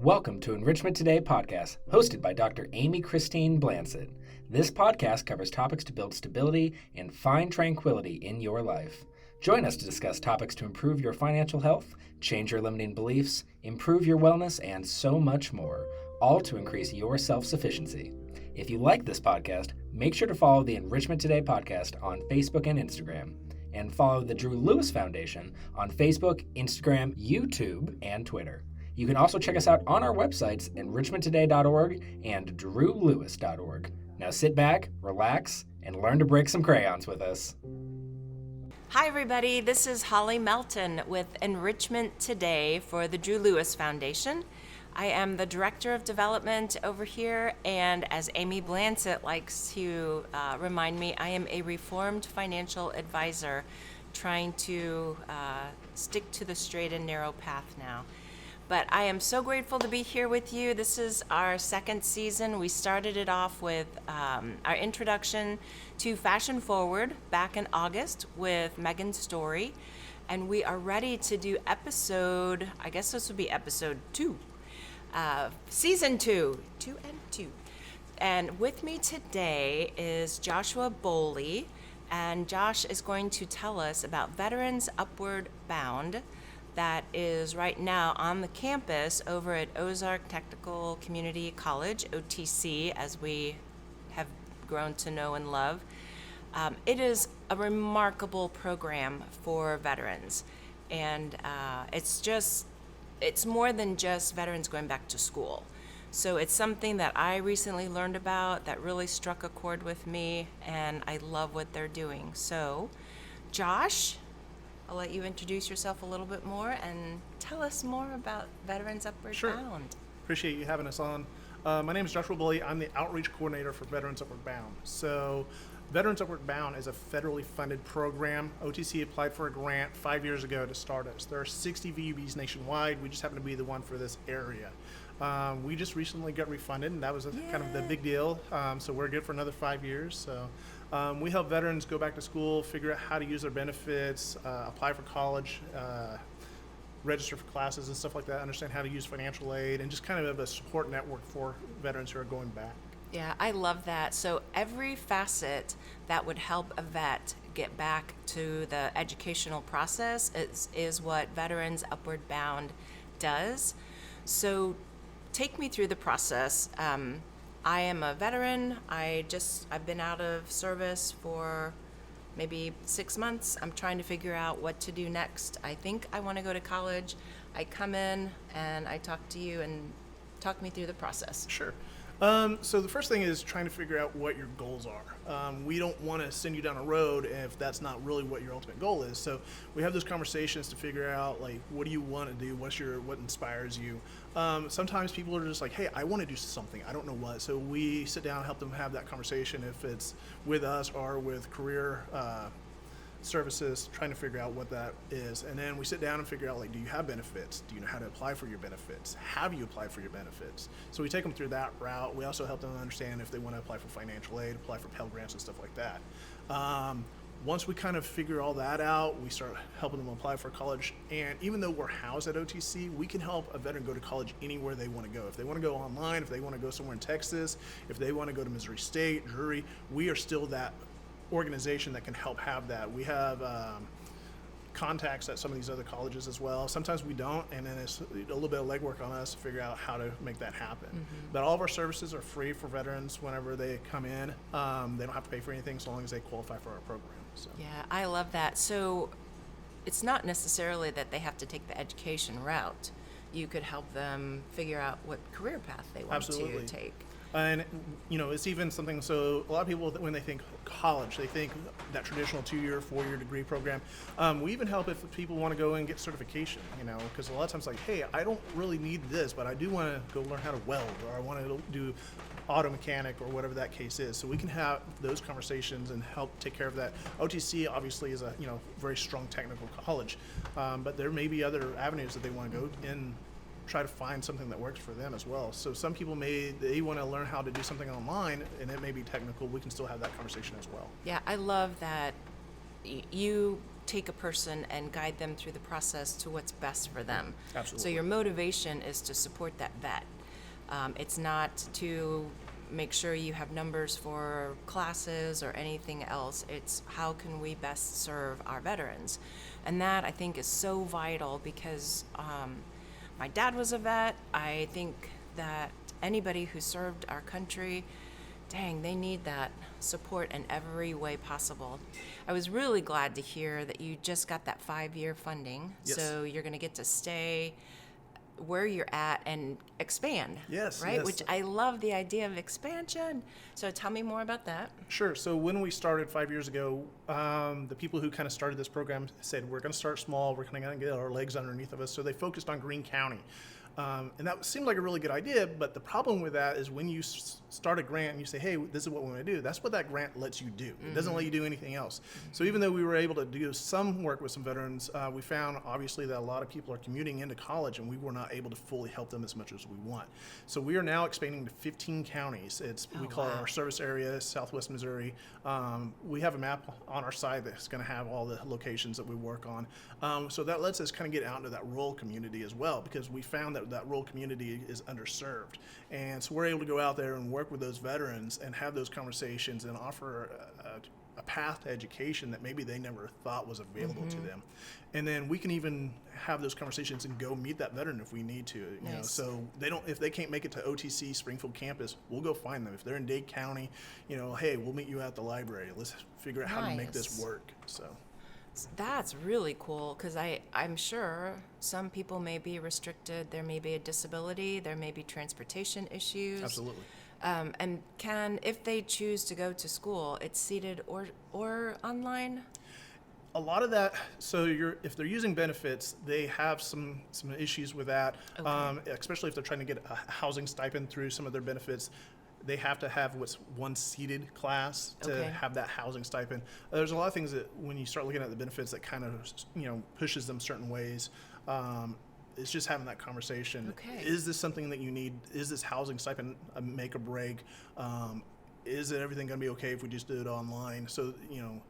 Welcome to Enrichment Today podcast, hosted by Dr. Amy Christine Blansett. This podcast covers topics to build stability and find tranquility in your life. Join us to discuss topics to improve your financial health, change your limiting beliefs, improve your wellness, and so much more, all to increase your self-sufficiency. If you like this podcast, make sure to follow the Enrichment Today podcast on Facebook and Instagram, and follow the Drew Lewis Foundation on Facebook, Instagram, YouTube, and Twitter. You can also check us out on our websites, enrichmenttoday.org and drewlewis.org. Now sit back, relax, and learn to break some crayons with us. Hi everybody, this is Holly Melton with Enrichment Today for the Drew Lewis Foundation. I am the Director of Development over here, and as Amy Blansett likes to remind me, I am a reformed financial advisor trying to stick to the straight and narrow path now. But I am so grateful to be here with you. This is our second season. We started it off with our introduction to Fashion Forward back in August with Megan Story. And we are ready to do episode, I guess this would be episode 2. Season 2. 2 and 2. And with me today is Joshua Boley. And Josh is going to tell us about Veterans Upward Bound. That is right now on the campus over at Ozark Technical Community College, OTC, as we have grown to know and love. It is a remarkable program for veterans, and it's more than just veterans going back to school. So it's something that I recently learned about that really struck a chord with me, and I love what they're doing. So, Josh, I'll let you introduce yourself a little bit more and tell us more about Veterans Upward Bound. Appreciate you having us on. My name is Joshua Boley. I'm the outreach coordinator for Veterans Upward Bound. So Veterans Upward Bound is a federally funded program. OTC applied for a grant 5 years ago to start us. There are 60 VUBs nationwide. We just happen to be the one for this area. We just recently got refunded, and that was kind of the big deal. So we're good for another 5 years. So we help veterans go back to school, figure out how to use their benefits, apply for college, register for classes and stuff like that, understand how to use financial aid, and just kind of have a support network for veterans who are going back. Yeah, I love that. So every facet that would help a vet get back to the educational process is what Veterans Upward Bound does. So take me through the process. I am a veteran. I've been out of service for maybe 6 months. I'm trying to figure out what to do next. I think I want to go to college. I come in and I talk to you and talk me through the process. Sure. So the first thing is trying to figure out what your goals are. We don't want to send you down a road if that's not really what your ultimate goal is. So we have those conversations to figure out, like, what do you want to do? What inspires you? Sometimes people are just like, hey, I want to do something. I don't know what. So we sit down and help them have that conversation, if it's with us or with career services, trying to figure out what that is. And then we sit down and figure out, like, do you have benefits? Do you know how to apply for your benefits? Have you applied for your benefits? So we take them through that route. We also help them understand if they want to apply for financial aid, apply for Pell Grants and stuff like that. Once we kind of figure all that out, we start helping them apply for college. And even though we're housed at OTC, we can help a veteran go to college anywhere they want to go. If they want to go online, if they want to go somewhere in Texas, if they want to go to Missouri State, Drury, we are still that organization that can help have that. We have contacts at some of these other colleges as well. Sometimes we don't, and then it's a little bit of legwork on us to figure out how to make that happen. Mm-hmm. But all of our services are free for veterans whenever they come in. They don't have to pay for anything so long as they qualify for our program. So. Yeah, I love that. So it's not necessarily that they have to take the education route. You could help them figure out what career path they want to take. And, it's even something, so a lot of people, when they think college, they think that traditional 2-year, 4-year degree program. We even help if people want to go and get certification, because a lot of times, like, hey, I don't really need this, but I do want to go learn how to weld, or I want to do auto mechanic, or whatever that case is. So we can have those conversations and help take care of that. OTC obviously is a, very strong technical college, but there may be other avenues that they want to go in. Try to find something that works for them as well. So some people they want to learn how to do something online, and it may be technical. We can still have that conversation as well. Yeah, I love that you take a person and guide them through the process to what's best for them. Absolutely. So your motivation is to support that vet. It's not to make sure you have numbers for classes or anything else. It's how can we best serve our veterans? And that, I think, is so vital because my dad was a vet. I think that anybody who served our country, dang, they need that support in every way possible. I was really glad to hear that you just got that 5-year funding. Yes. So you're going to get to stay where you're at and expand. Yes, right? yes. Which I love the idea of expansion. So tell me more about that. Sure. So when we started 5 years ago, the people who kind of started this program said, we're going to start small. We're kind of going to get our legs underneath of us. So they focused on Greene County. And that seemed like a really good idea, but the problem with that is when you start a grant and you say, hey, this is what we want to do, that's what that grant lets you do. It doesn't let you do anything else. So even though we were able to do some work with some veterans, we found obviously that a lot of people are commuting into college and we were not able to fully help them as much as we want. So we are now expanding to 15 counties. We call it our service area, Southwest Missouri. We have a map on our site that's going to have all the locations that we work on. So that lets us kind of get out into that rural community as well, because we found that rural community is underserved. And so we're able to go out there and work with those veterans and have those conversations and offer a path to education that maybe they never thought was available to them. And then we can even have those conversations and go meet that veteran if we need to. You know, so if they can't make it to OTC Springfield campus, we'll go find them. If they're in Dade County, hey, we'll meet you at the library. Let's figure out how to make this work. So that's really cool because I'm sure some people may be restricted. There may be a disability. There may be transportation issues. Absolutely. And if they choose to go to school, it's seated or online? A lot of that, so if they're using benefits, they have some issues with that, especially if they're trying to get a housing stipend through some of their benefits. They have to have what's one seated class to have that housing stipend. There's a lot of things that when you start looking at the benefits that kind of, pushes them certain ways. It's just having that conversation. Is this something that you need? Is this housing stipend a make or break? Is everything going to be okay if we just do it online? So,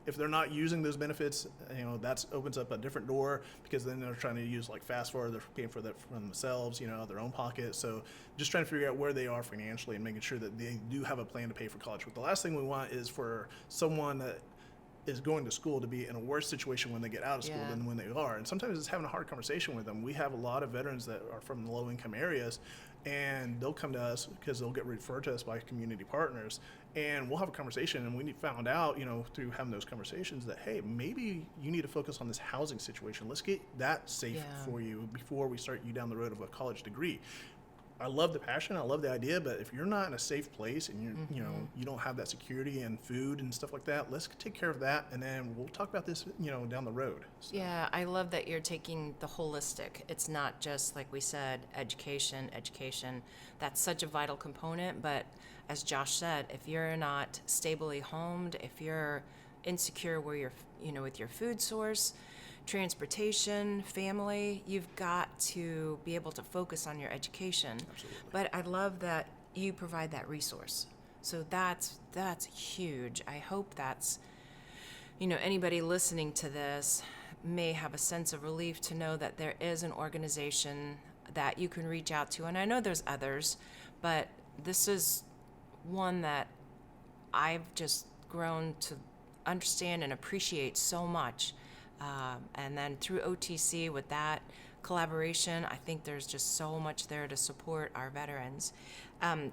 if they're not using those benefits, that opens up a different door, because then they're trying to use like fast forward, they're paying for that from themselves, their own pocket. So just trying to figure out where they are financially and making sure that they do have a plan to pay for college. But the last thing we want is for someone that is going to school to be in a worse situation when they get out of school than when they are. And sometimes it's having a hard conversation with them. We have a lot of veterans that are from low-income areas, and they'll come to us because they'll get referred to us by community partners, and we'll have a conversation. And we found out, through having those conversations, that, hey, maybe you need to focus on this housing situation. Let's get that safe for you before we start you down the road of a college degree. I love the passion, I love the idea, but if you're not in a safe place and you don't have that security and food and stuff like that, let's take care of that, and then we'll talk about this, down the road. So. Yeah, I love that you're taking the holistic. It's not just, like we said, education. That's such a vital component, but as Josh said, if you're not stably homed, if you're insecure where you're, with your food source, transportation, family, you've got to be able to focus on your education. Absolutely. But I love that you provide that resource. So that's huge. I hope that's, anybody listening to this may have a sense of relief to know that there is an organization that you can reach out to. And I know there's others, but this is one that I've just grown to understand and appreciate so much. And then through OTC with that collaboration, I think there's just so much there to support our veterans.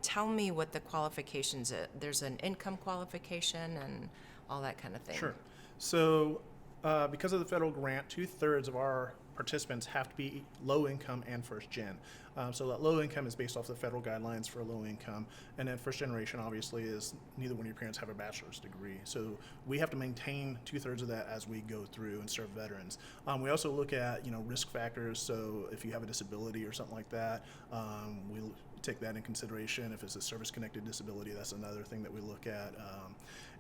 Tell me what the qualifications are. There's an income qualification and all that kind of thing. Sure. So because of the federal grant, 2/3 of our participants have to be low income and first gen. So that low income is based off the federal guidelines for low income, and then first generation obviously is neither one of your parents have a bachelor's degree. So we have to maintain 2/3 of that as we go through and serve veterans. We also look at risk factors. So if you have a disability or something like that, we take that in consideration. If it's a service-connected disability, that's another thing that we look at.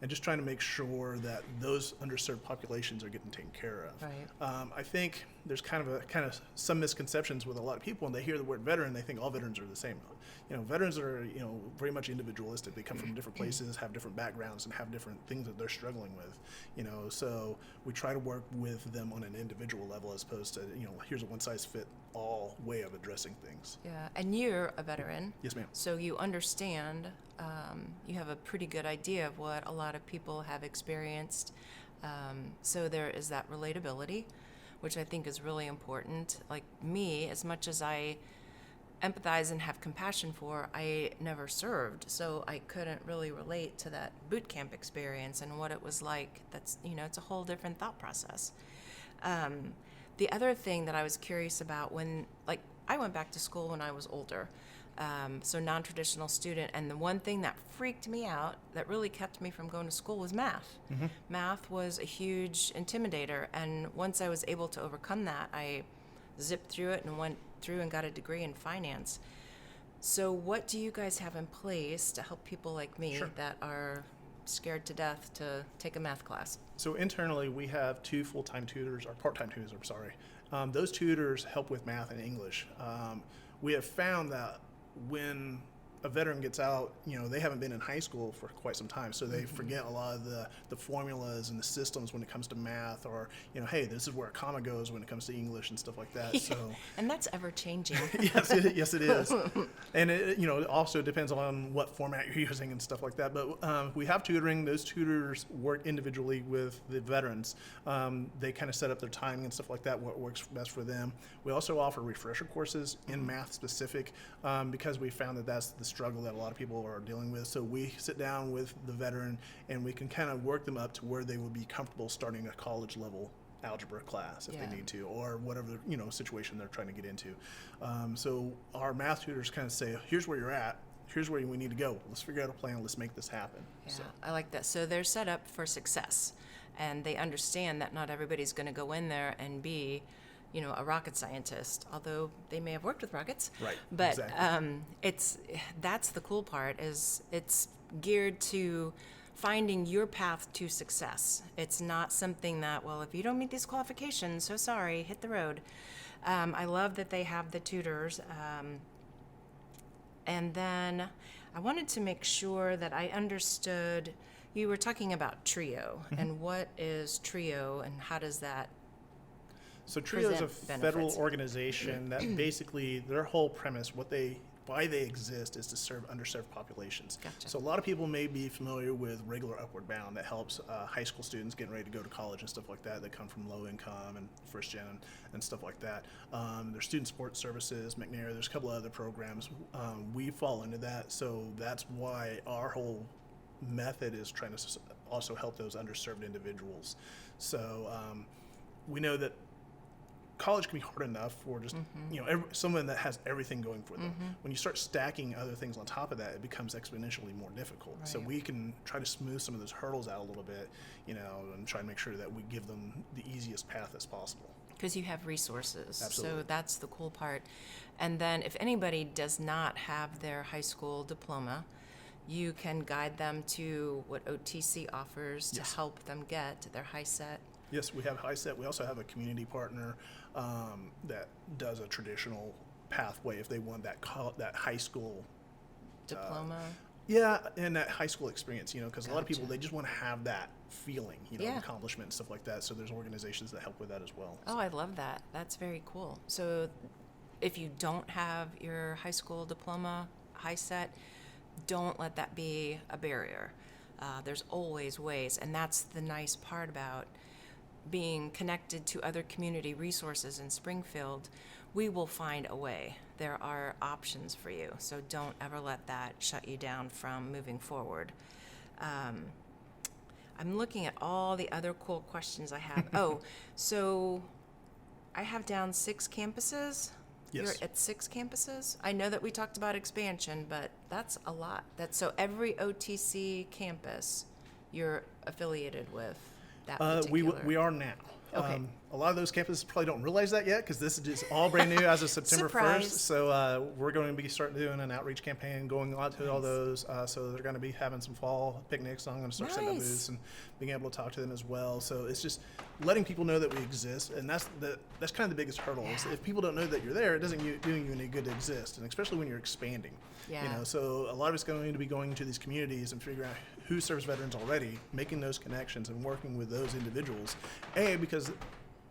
and just trying to make sure that those underserved populations are getting taken care of. Right. I think there's kind of some misconceptions with a lot of people when they hear the word veteran, they think all veterans are the same. Veterans are, very much individualistic. They come from different places, have different backgrounds, and have different things that they're struggling with. So we try to work with them on an individual level as opposed to, here's a one-size-fit-all way of addressing things. Yeah, and you're a veteran. Yes, ma'am. So you understand, you have a pretty good idea of what a lot of people have experienced. So there is that relatability, which I think is really important. Like me, as much as I empathize and have compassion for, I never served, so I couldn't really relate to that boot camp experience and what it was like. That's, it's a whole different thought process. The other thing that I was curious about I went back to school when I was older, so non-traditional student, and the one thing that freaked me out, that really kept me from going to school, was math. Mm-hmm. Math was a huge intimidator, and once I was able to overcome that, I zipped through it and went through and got a degree in finance. So what do you guys have in place to help people like me Sure. that are scared to death to take a math class? So internally, we have 2 full-time tutors, or part-time tutors, I'm sorry. Those tutors help with math and English. We have found that when a veteran gets out, they haven't been in high school for quite some time, so they forget a lot of the formulas and the systems when it comes to math, or, hey, this is where a comma goes when it comes to English and stuff like that. So And that's ever changing. yes, it is. And it also depends on what format you're using and stuff like that. But we have tutoring. Those tutors work individually with the veterans. They kind of set up their timing and stuff like that, what works best for them. We also offer refresher courses in math specific, because we found that that's the struggle that a lot of people are dealing with. So we sit down with the veteran and we can kind of work them up to where they would be comfortable starting a college level algebra class if they need to, or whatever situation they're trying to get into. So our math tutors kind of say, here's where you're at, here's where we need to go, let's figure out a plan, let's make this happen. Yeah, So I like that. So they're set up for success, and they understand that not everybody's going to go in there and be a rocket scientist, although they may have worked with rockets. Right, But exactly. that's the cool part, is it's geared to finding your path to success. It's not something that, well, if you don't meet these qualifications, so sorry, hit the road. I love that they have the tutors. And then I wanted to make sure that I understood, you were talking about TRIO, and what is TRIO and how does that So TRIO is a present federal benefits? organization that basically their whole premise, why they exist, is to serve underserved populations. Gotcha. So a lot of people may be familiar with regular Upward Bound that helps high school students getting ready to go to college and stuff like that come from low income and first gen and stuff like that. There's student support services, McNair, there's a couple of other programs. We fall into that, so that's why our whole method is trying to also help those underserved individuals. So we know that college can be hard enough for just someone that has everything going for them. When you start stacking other things on top of that, it becomes exponentially more difficult. Right. So we can try to smooth some of those hurdles out a little bit, and try to make sure that we give them the easiest path as possible. Because you have resources. Absolutely. So that's the cool part. And then if anybody does not have their high school diploma, you can guide them to what OTC offers to Yes. help them get their high set Yes, we have HiSET. We also have a community partner that does a traditional pathway if they want that high school diploma. Yeah, and that high school experience, because a lot of people, Gotcha. they just want to have that feeling, Yeah. accomplishment and stuff like that. So there's organizations that help with that as well. Oh, I love that. That's very cool. So if you don't have your high school diploma, high set, don't let that be a barrier. There's always ways, and that's the nice part about being connected to other community resources in Springfield. We will find a way. There are options for you, so don't ever let that shut you down from moving forward. I'm looking at all the other cool questions I have. Oh, so I have down 6 campuses. Yes. You're at 6 campuses? I know that we talked about expansion, but that's a lot. So every OTC campus you're affiliated with that particular. We are now. Okay. A lot of those campuses probably don't realize that yet because this is just all brand new as of September Surprise. 1st. So we're going to be starting doing an outreach campaign, going out to all those. So they're going to be having some fall picnics. So I'm going to start setting up booths and being able to talk to them as well. So it's just letting people know that we exist, and that's kind of the biggest hurdle. Is if people don't know that you're there, it doesn't do you any good to exist, and especially when you're expanding. Yeah. You know, so a lot of it's going to be going to these communities and figuring out who serves veterans already, making those connections and working with those individuals. A, because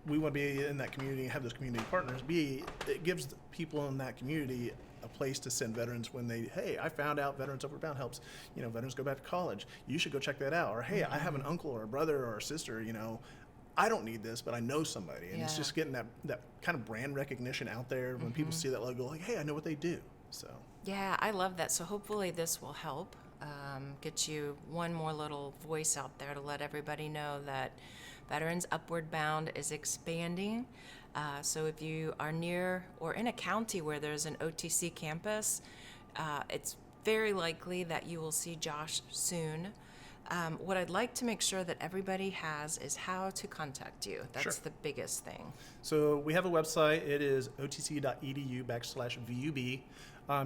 we want to be in that community and have those community partners. B, it gives the people in that community a place to send veterans when they, hey, I found out Veterans Upward Bound helps, veterans go back to college. You should go check that out. Or, hey, I have an uncle or a brother or a sister, I don't need this, but I know somebody. And it's just getting that kind of brand recognition out there when people see that logo, like, hey, I know what they do. So. Yeah, I love that. So hopefully this will help get you one more little voice out there to let everybody know that Veterans Upward Bound is expanding. So if you are near or in a county where there's an OTC campus, it's very likely that you will see Josh soon. What I'd like to make sure that everybody has is how to contact you. That's the biggest thing. So we have a website. It is otc.edu/VUB.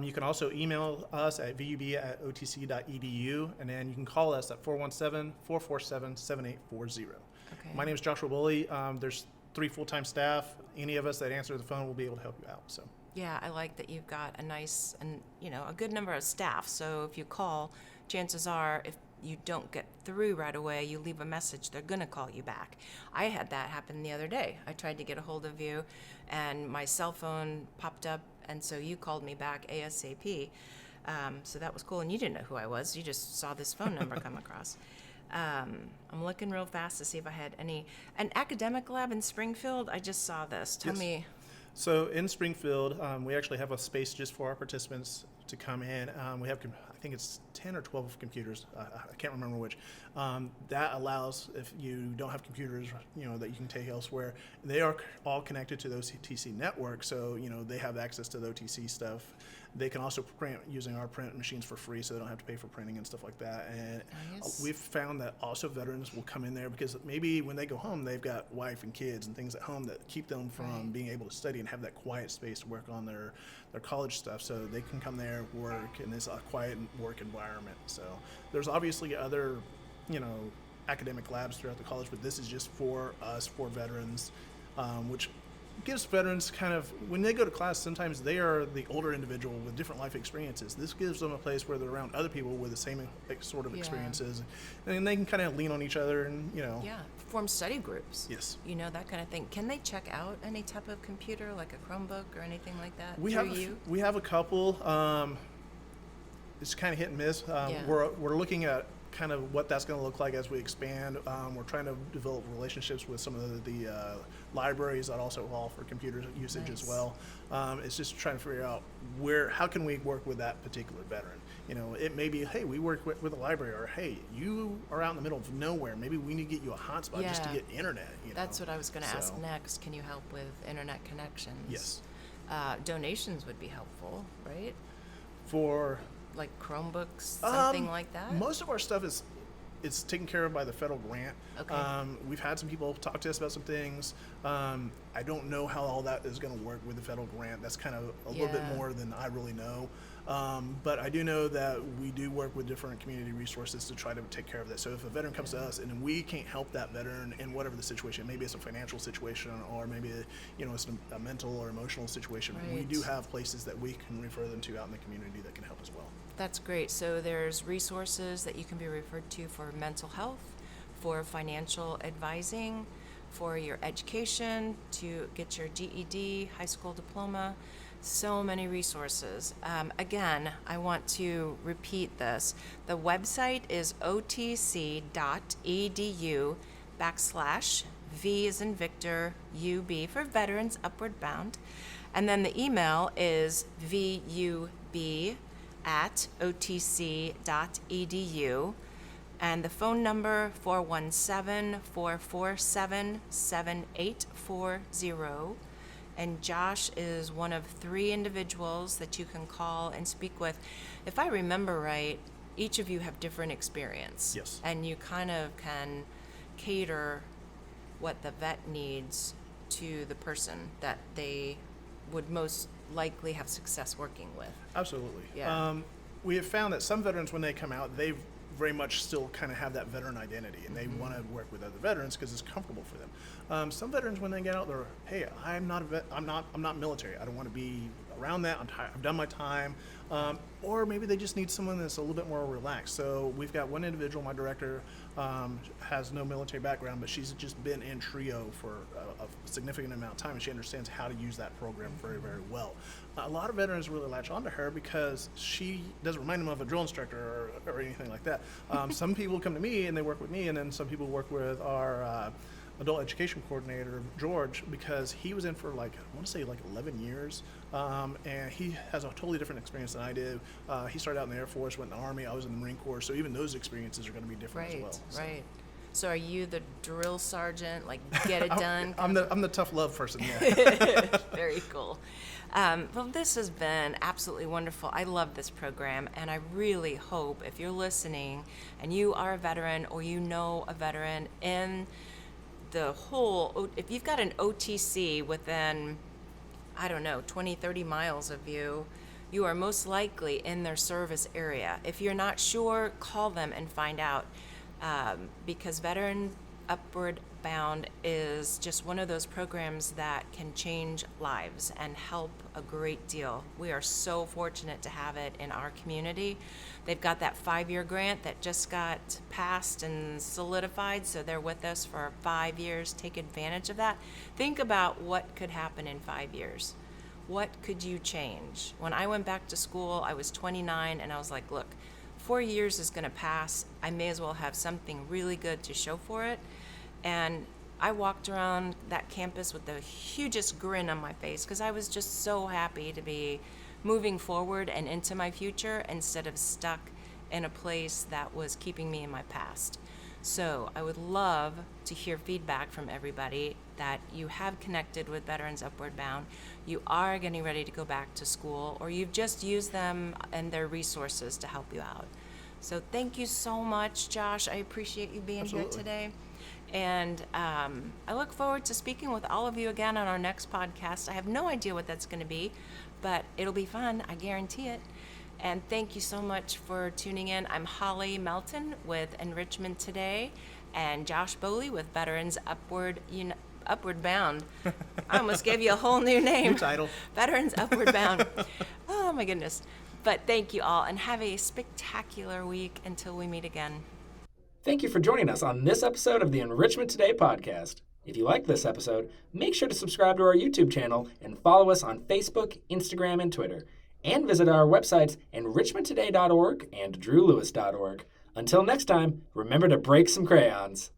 You can also email us at vub@otc.edu, and then you can call us at 417-447-7840. Okay. My name is Joshua Boley. There's 3 full-time staff. Any of us that answer the phone will be able to help you out. So. Yeah, I like that you've got a nice and a good number of staff. So if you call, chances are if you don't get through right away, you leave a message, they're going to call you back. I had that happen the other day. I tried to get a hold of you, and my cell phone popped up, and so you called me back ASAP. So that was cool, and you didn't know who I was. You just saw this phone number come across. I'm looking real fast to see if I had an academic lab in Springfield. I just saw this. Tell me. So in Springfield, we actually have a space just for our participants to come in. We have, I think it's 10 or 12 computers. I can't remember which. That allows, if you don't have computers, that you can take elsewhere. They are all connected to the OTC network, so they have access to the OTC stuff. They can also print using our print machines for free, so they don't have to pay for printing and stuff like that. And we've found that also veterans will come in there because maybe when they go home, they've got wife and kids and things at home that keep them from being able to study and have that quiet space to work on their college stuff. So they can come there, work, and it's a quiet work environment. So there's obviously other, academic labs throughout the college, but this is just for us, for veterans, which gives veterans kind of, when they go to class, sometimes they are the older individual with different life experiences. This gives them a place where they're around other people with the same sort of experiences, and they can kind of lean on each other and, form study groups. Yes. That kind of thing. Can they check out any type of computer, like a Chromebook or anything like that? We have a couple. It's kind of hit and miss. We're looking at kind of what that's going to look like as we expand. We're trying to develop relationships with some of the libraries that also offer computer usage as well. It's just trying to figure out how can we work with that particular veteran. It may be, hey, we work with a library, or hey, you are out in the middle of nowhere. Maybe we need to get you a hotspot just to get internet. That's what I was going to ask next. Can you help with internet connections? Yes. Donations would be helpful, right? For like Chromebooks, something like that? Most of our stuff is taken care of by the federal grant. Okay. We've had some people talk to us about some things. I don't know how all that is going to work with the federal grant. That's kind of a little bit more than I really know. But I do know that we do work with different community resources to try to take care of that. So if a veteran comes to us and we can't help that veteran in whatever the situation, maybe it's a financial situation, or maybe it's a mental or emotional situation, we do have places that we can refer them to out in the community that can help as well. That's great. So there's resources that you can be referred to for mental health, for financial advising, for your education, to get your GED, high school diploma. So many resources. Again, I want to repeat this. The website is otc.edu/V as in Victor, UB for Veterans Upward Bound. And then the email is vub@otc.edu. And the phone number 417-447-7840. And Josh is one of 3 individuals that you can call and speak with. If I remember right, each of you have different experience. Yes. And you kind of can cater what the vet needs to the person that they would most likely have success working with. Absolutely. Yeah. We have found that some veterans, when they come out, they very much still kind of have that veteran identity, and they want to work with other veterans because it's comfortable for them. Some veterans, when they get out, they're, hey, I'm not military. I don't want to be around that. I'm tired. I've done my time. Or maybe they just need someone that's a little bit more relaxed. So we've got one individual, my director, has no military background, but she's just been in TRIO for a significant amount of time, and she understands how to use that program very, very well. A lot of veterans really latch onto her because she doesn't remind them of a drill instructor or anything like that. Some people come to me and they work with me, and then some people work with our adult education coordinator, George, because he was in for I want to say 11 years, and he has a totally different experience than I did. He started out in the Air Force, went in the Army, I was in the Marine Corps, so even those experiences are going to be different as well. Right. So are you the drill sergeant, get it done? I'm the tough love person, yeah. Very cool. Well, this has been absolutely wonderful. I love this program, and I really hope if you're listening and you are a veteran or you know a veteran in the whole, if you've got an OTC within, 20, 30 miles of you, you are most likely in their service area. If you're not sure, call them and find out. Because Veteran Upward Bound is just one of those programs that can change lives and help a great deal. We are so fortunate to have it in our community. They've got that 5-year grant that just got passed and solidified, so they're with us for 5 years. Take advantage of that. Think about what could happen in 5 years. What could you change? When I went back to school, I was 29, and I was like, look, 4 years is going to pass. I may as well have something really good to show for it. And I walked around that campus with the hugest grin on my face because I was just so happy to be moving forward and into my future instead of stuck in a place that was keeping me in my past. So I would love to hear feedback from everybody that you have connected with Veterans Upward Bound, you are getting ready to go back to school, or you've just used them and their resources to help you out. So thank you so much, Josh. I appreciate you being Absolutely. here today. And I look forward to speaking with all of you again on our next podcast. I have no idea what that's going to be, but it'll be fun. I guarantee it. And thank you so much for tuning in. I'm Holly Melton with Enrichment Today, and Josh Boley with Veterans Upward Bound. I almost gave you a whole new name. New title. Veterans Upward Bound. Oh my goodness. But thank you all, and have a spectacular week until we meet again. Thank you for joining us on this episode of the Enrichment Today podcast. If you liked this episode, make sure to subscribe to our YouTube channel and follow us on Facebook, Instagram, and Twitter. And visit our websites enrichmenttoday.org and drewlewis.org. Until next time, remember to break some crayons.